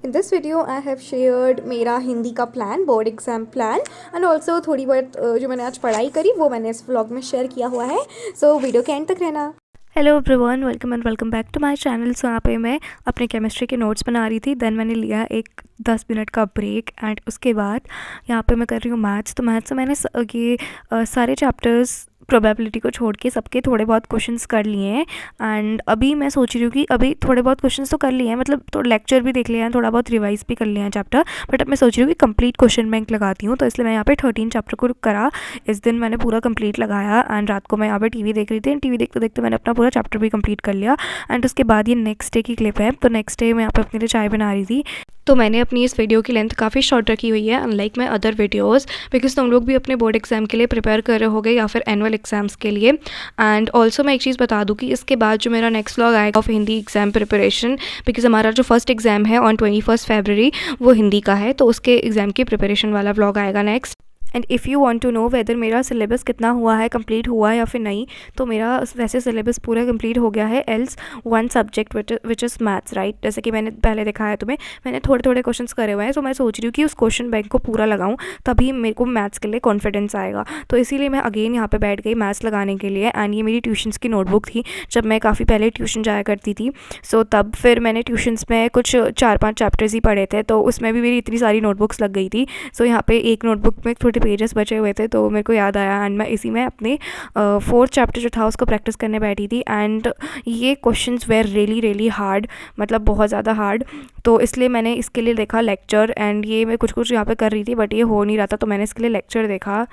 In this video I have shared मेरा हिंदी का plan, board exam plan and also थोड़ी बहुत जो मैंने आज पढ़ाई करी वो मैंने इस व्लॉग में शेयर किया हुआ है। सो वीडियो के एंड तक रहना। Hello everyone, welcome back to my channel. So यहाँ पे मैं अपने केमिस्ट्री के नोट्स बना रही थी। देन मैंने लिया एक 10 मिनट का ब्रेक एंड उसके बाद यहाँ पे मैं कर रही हूँ मैथ्स। तो मैथ्स से मैंने ये सारे चैप्टर्स प्रोबेबिलिटी को छोड़ के सबके थोड़े बहुत क्वेश्चंस कर लिए हैं। एंड अभी मैं सोच रही हूँ कि अभी थोड़े बहुत क्वेश्चंस तो कर लिए हैं, मतलब तो लेक्चर भी देख लिया है, थोड़ा बहुत रिवाइज भी कर लिया है चैप्टर। बट अब मैं सोच रही हूँ कि कंप्लीट क्वेश्चन बैंक लगाती हूँ। तो इसलिए मैं यहाँ पे 13 चैप्टर को करा। इस दिन मैंने पूरा कंप्लीट लगाया एंड रात को मैं यहाँ पे टीवी देख रही थी एंड टीवी देखते देखते मैंने अपना पूरा चैप्टर भी कंप्लीट कर लिया। एंड उसके बाद ये नेक्स्ट डे की क्लिप है। तो नेक्स्ट डे मैं यहाँ पे अपने लिए चाय बना रही थी। तो मैंने अपनी इस वीडियो की लेंथ काफ़ी शॉर्ट रखी हुई है unlike my other videos, because तुम लोग भी अपने बोर्ड एग्जाम के लिए प्रिपेयर कर रहे होगे या फिर एनुअल एग्जाम्स के लिए। एंड ऑल्सो मैं एक चीज़ बता दूँ कि इसके बाद जो मेरा नेक्स्ट व्लॉग आएगा of Hindi exam preparation, because हमारा जो फर्स्ट एग्जाम है ऑन 21 फरवरी वो हिंदी का है, तो उसके एग्ज़ाम की प्रिपरेशन वाला व्लॉग आएगा next. And if you want to know whether मेरा सिलेबस कितना हुआ है, कंप्लीट हुआ है या फिर नहीं, तो मेरा वैसे सिलेबस पूरा कंप्लीट हो गया है। Else one subject which is maths, right. जैसे कि मैंने पहले दिखाया तुम्हें, मैंने थोड़े थोड़े क्वेश्चंस करे हुए हैं। तो मैं सोच रही हूँ कि उस क्वेश्चन बैंक को पूरा लगाऊँ, तभी मेरे को मैथ्स के लिए कॉन्फिडेंस आएगा। तो इसीलिए मैं अगेन यहाँ पर बैठ गई मैथ्स लगाने के लिए। एंड ये मेरी ट्यूशन्स की नोटबुक थी जब मैं काफ़ी पहले ट्यूशन जाया करती थी। सो तब फिर मैंने ट्यूशन्स में कुछ 4-5 चैप्टर्स ही पढ़े थे, तो उसमें भी मेरी इतनी सारी नोटबुक्स लग गई थी। सो यहाँ पे एक नोटबुक में थोड़े पेजेस बचे हुए थे, तो मेरे को याद आया एंड मैं इसी में अपने 4th चैप्टर जो था उसको प्रैक्टिस करने बैठी थी। एंड ये क्वेश्चंस वेर रियली हार्ड, मतलब बहुत ज़्यादा हार्ड। तो इसलिए मैंने इसके लिए देखा लेक्चर। एंड ये मैं कुछ यहाँ पे कर रही थी बट ये हो नहीं रहा था, तो मैंने इसके लिए लेक्चर देखा।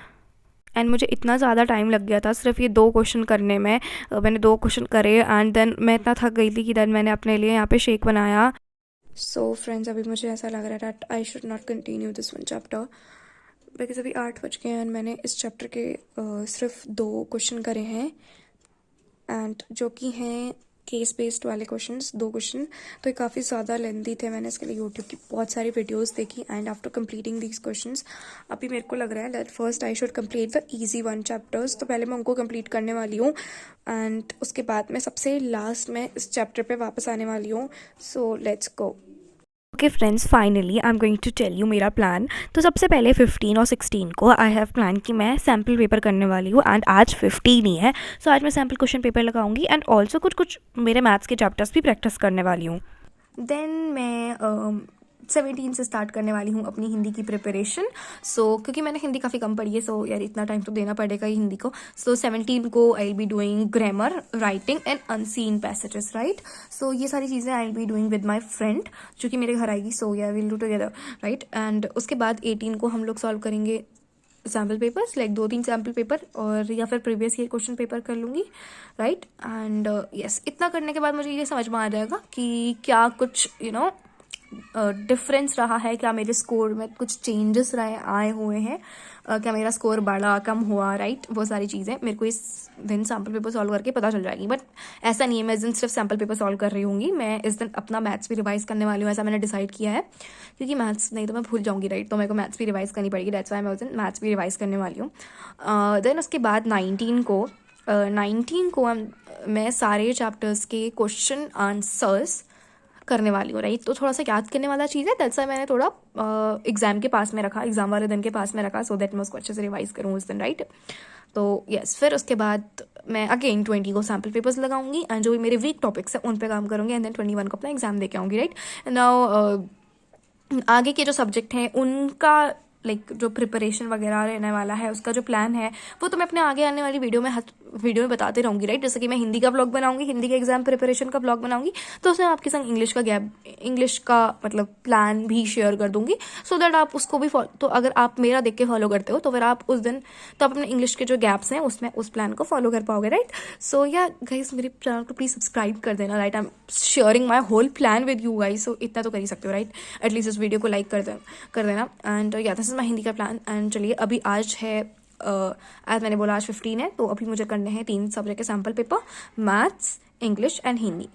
एंड मुझे इतना ज़्यादा टाइम लग गया था सिर्फ ये 2 क्वेश्चन करने में। मैंने 2 क्वेश्चन करे एंड देन मैं इतना थक गई थी कि देन मैंने अपने लिए यहाँ पे शेक बनाया। सो फ्रेंड्स, अभी मुझे ऐसा लग रहा है that I should not continue this one chapter, because अभी 8 बज गए हैं एंड मैंने इस चैप्टर के सिर्फ 2 क्वेश्चन करे हैं एंड जो कि हैं केस बेस्ड वाले क्वेश्चंस, 2 क्वेश्चन। तो ये काफ़ी ज़्यादा लेंथी थे। मैंने इसके लिए यूट्यूब की बहुत सारी वीडियोस देखी and after completing these questions अभी मेरे को लग रहा है that first I should complete the easy one chapters. तो पहले मैं उनको कंप्लीट करने वाली हूँ एंड उसके बाद मैं सबसे लास्ट में इस चैप्टर पे वापस आने वाली हूँ। So let's go. Okay friends, finally I am going to tell you मेरा प्लान। तो सबसे पहले 15 और 16 को आई हैव प्लान कि मैं सैम्पल पेपर करने वाली हूँ। एंड आज 15 ही है, सो आज मैं सैम्पल क्वेश्चन पेपर लगाऊंगी एंड ऑल्सो कुछ मेरे मैथ्स के चैप्टर्स भी प्रैक्टिस करने वाली हूँ। देन मैं 17 से स्टार्ट करने वाली हूँ अपनी हिंदी की प्रिपरेशन। सो क्योंकि मैंने हिंदी काफ़ी कम पढ़ी है, सो यार इतना टाइम तो देना पड़ेगा ही हिंदी को। सो 17 को I will be doing grammar, writing and unseen passages, right. So ये सारी चीज़ें I will be doing with my friend जो कि मेरे घर आएगी। So we will do together, right. And उसके बाद 18 को हम लोग सॉल्व करेंगे sample papers, like 2-3 sample paper और या फिर प्रीवियस ईयर क्वेश्चन पेपर कर लूँगी, राइट। एंड यस, इतना करने के बाद मुझे ये समझ में आ जाएगा कि क्या कुछ डिफरेंस रहा है, क्या मेरे स्कोर में कुछ चेंजेस आए हुए हैं, क्या मेरा स्कोर बढ़ा कम हुआ, राइट। वो सारी चीज़ें मेरे को इस दिन सैम्पल पेपर सॉल्व करके पता चल जाएगी। बट ऐसा नहीं है मैं इस दिन सिर्फ सैम्पल पेपर सॉल्व कर रही हूँगी, मैं इस दिन अपना मैथ्स भी रिवाइज करने वाली हूँ, ऐसा मैंने डिसाइड किया है। क्योंकि मैथ्स नहीं तो मैं भूल जाऊँगी, राइट। तो मेरे को मैथ्स भी रिवाइज करनी पड़ेगी, दैट्स वाई मैं उस दिन मैथ्स भी रिवाइज करने वाली हूँ। देन उसके बाद 19 को मैं सारे चैप्टर्स के क्वेश्चन आंसर्स करने वाली हूँ, राइट। तो थोड़ा सा याद करने वाला चीज़ है, दैट्स वाई मैंने थोड़ा एग्जाम के पास में रखा, एग्जाम वाले दिन के पास में रखा, सो दैट मैं उसको अच्छे से रिवाइज करूँ उस दिन, राइट। तो यस, फिर उसके बाद मैं अगेन 20 को सैम्पल पेपर्स लगाऊंगी एंड जो भी मेरे वीक टॉपिक्स हैं उन पे काम करूँगी एंड देन 21 को अपना एग्जाम दे के आऊँगी, राइट। नाउ आगे के जो सब्जेक्ट हैं उनका लाइक जो प्रिपरेशन वगैरह रहने वाला है, उसका जो प्लान है वो तो मैं अपने आगे आने वाली वीडियो में बताते रहूँगी, राइट। जैसे कि मैं हिंदी का ब्लॉग बनाऊंगी, हिंदी के एग्जाम प्रिपरेशन का ब्लॉग बनाऊंगी, तो उसमें आपके संग इंग्लिश का मतलब प्लान भी शेयर कर दूंगी, सो दैट आप उसको भी तो अगर आप मेरा देख के फॉलो करते हो तो फिर आप उस दिन तो आप अपने इंग्लिश के जो गैप्स हैं उसमें उस प्लान को फॉलो कर पाओगे, राइट। सो या गाइस, मेरे चैनल को प्लीज सब्सक्राइब कर देना, right. I am sharing my whole plan with you guys, so इतना तो कर ही सकते हो, राइट। एटलीस्ट इस वीडियो को लाइक कर देना। एंड या दिस इज माई हिंदी का प्लान। एंड चलिए, अभी आज है आज मैंने बोला आज 15 है, तो अभी मुझे करने हैं 3 सब्जेक्ट के sample paper, maths, English and Hindi.